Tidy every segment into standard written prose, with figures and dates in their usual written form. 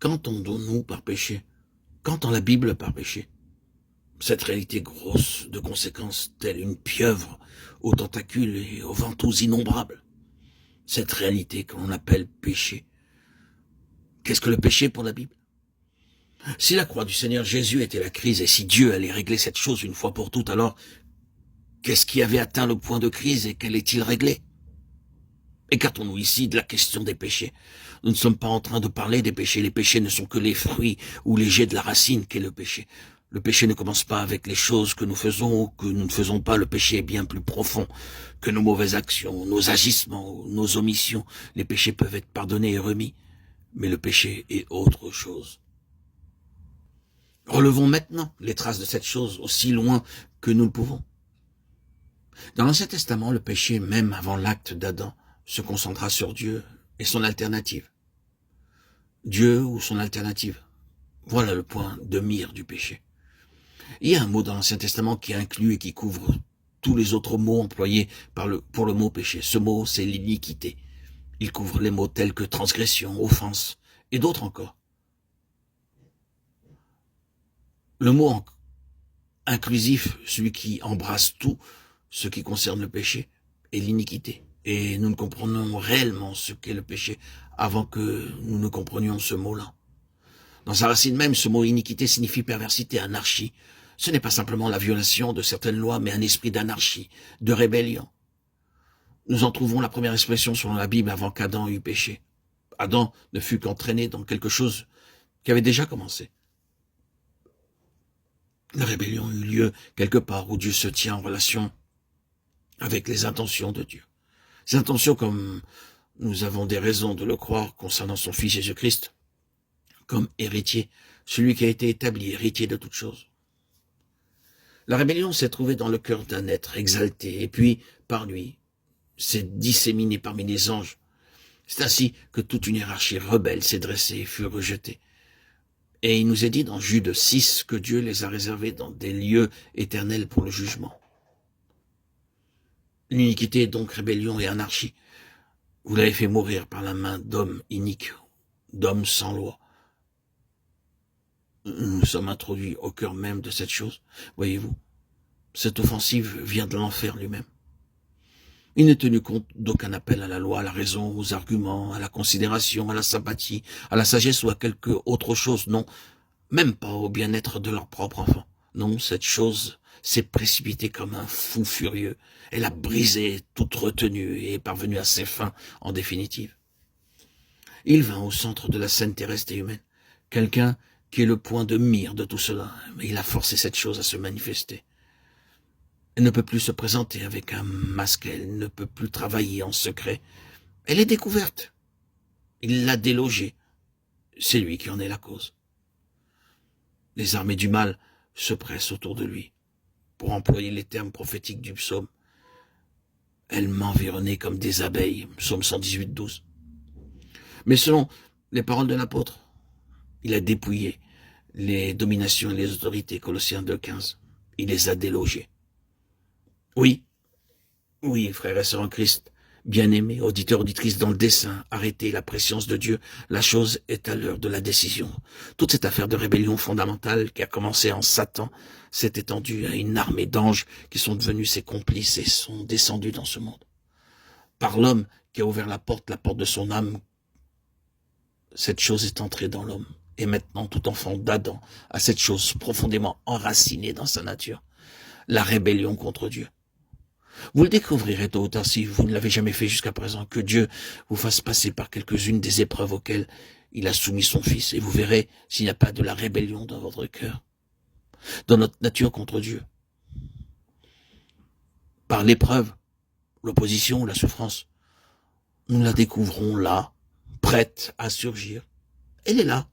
Qu'entendons-nous par péché? Qu'entend la Bible par péché? Cette réalité grosse de conséquences, telle une pieuvre aux tentacules et aux ventouses innombrables. Cette réalité que l'on appelle péché. Qu'est-ce que le péché pour la Bible? Si la croix du Seigneur Jésus était la crise et si Dieu allait régler cette chose une fois pour toutes, alors qu'est-ce qui avait atteint le point de crise et quel est-il réglé? Écartons-nous ici de la question des péchés. Nous ne sommes pas en train de parler des péchés. Les péchés ne sont que les fruits ou les jets de la racine qu'est le péché. Le péché ne commence pas avec les choses que nous faisons ou que nous ne faisons pas. Le péché est bien plus profond que nos mauvaises actions, nos agissements, nos omissions. Les péchés peuvent être pardonnés et remis, mais le péché est autre chose. Relevons maintenant les traces de cette chose aussi loin que nous le pouvons. Dans l'Ancien Testament, le péché, même avant l'acte d'Adam, se concentra sur Dieu et son alternative. Dieu ou son alternative. Voilà le point de mire du péché. Il y a un mot dans l'Ancien Testament qui inclut et qui couvre tous les autres mots employés pour le mot péché. Ce mot, c'est l'iniquité. Il couvre les mots tels que transgression, offense et d'autres encore. Le mot inclusif, celui qui embrasse tout ce qui concerne le péché, est l'iniquité. Et nous ne comprenons réellement ce qu'est le péché avant que nous ne comprenions ce mot-là. Dans sa racine même, ce mot iniquité signifie perversité, anarchie. Ce n'est pas simplement la violation de certaines lois, mais un esprit d'anarchie, de rébellion. Nous en trouvons la première expression selon la Bible avant qu'Adam eût péché. Adam ne fut qu'entraîné dans quelque chose qui avait déjà commencé. La rébellion eut lieu quelque part où Dieu se tient en relation avec les intentions de Dieu. Ces intentions, comme nous avons des raisons de le croire concernant son Fils Jésus-Christ, comme héritier, celui qui a été établi héritier de toutes choses. La rébellion s'est trouvée dans le cœur d'un être exalté, et puis, par lui, s'est disséminée parmi les anges. C'est ainsi que toute une hiérarchie rebelle s'est dressée et fut rejetée. Et il nous est dit dans Jude 6 que Dieu les a réservés dans des lieux éternels pour le jugement. L'iniquité est donc rébellion et anarchie. Vous l'avez fait mourir par la main d'hommes iniques, d'hommes sans loi. Nous sommes introduits au cœur même de cette chose. Voyez-vous, cette offensive vient de l'enfer lui-même. Il n'est tenu compte d'aucun appel à la loi, à la raison, aux arguments, à la considération, à la sympathie, à la sagesse ou à quelque autre chose. Non, même pas au bien-être de leur propre enfant. Non, cette chose s'est précipitée comme un fou furieux. Elle a brisé toute retenue et est parvenue à ses fins en définitive. Il vint au centre de la scène terrestre et humaine. Quelqu'un qui est le point de mire de tout cela, mais il a forcé cette chose à se manifester. Elle ne peut plus se présenter avec un masque, elle ne peut plus travailler en secret. Elle est découverte. Il l'a délogée. C'est lui qui en est la cause. Les armées du mal se pressent autour de lui. Pour employer les termes prophétiques du psaume, elles m'environnaient comme des abeilles, psaume 118, 12. Mais selon les paroles de l'apôtre, il a dépouillé les dominations et les autorités, Colossiens 2, 15. Il les a délogées. Oui, frères et sœurs en Christ, bien-aimés, auditeurs, auditrices, dans le dessein, arrêtez la préscience de Dieu, la chose est à l'heure de la décision. Toute cette affaire de rébellion fondamentale qui a commencé en Satan s'est étendue à une armée d'anges qui sont devenus ses complices et sont descendus dans ce monde. Par l'homme qui a ouvert la porte de son âme, cette chose est entrée dans l'homme. Et maintenant, tout enfant d'Adam a cette chose profondément enracinée dans sa nature, la rébellion contre Dieu. Vous le découvrirez tôt ou tard si vous ne l'avez jamais fait jusqu'à présent, que Dieu vous fasse passer par quelques-unes des épreuves auxquelles il a soumis son Fils, et vous verrez s'il n'y a pas de la rébellion dans votre cœur, dans notre nature contre Dieu. Par l'épreuve, l'opposition ou la souffrance, nous la découvrons là, prête à surgir. Elle est là,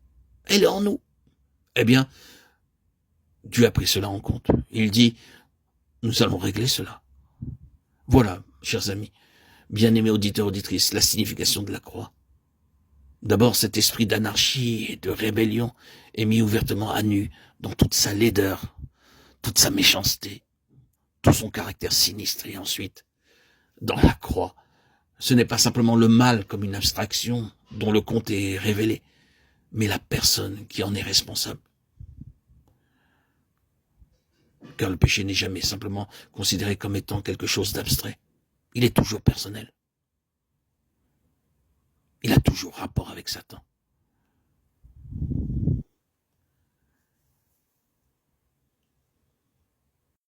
elle est en nous. Eh bien, Dieu a pris cela en compte. Il dit, nous allons régler cela. Voilà, chers amis, bien-aimés auditeurs, auditrices, la signification de la croix. D'abord, cet esprit d'anarchie et de rébellion est mis ouvertement à nu dans toute sa laideur, toute sa méchanceté, tout son caractère sinistre. Et ensuite, dans la croix, ce n'est pas simplement le mal comme une abstraction dont le compte est révélé, mais la personne qui en est responsable. Car le péché n'est jamais simplement considéré comme étant quelque chose d'abstrait. Il est toujours personnel. Il a toujours rapport avec Satan.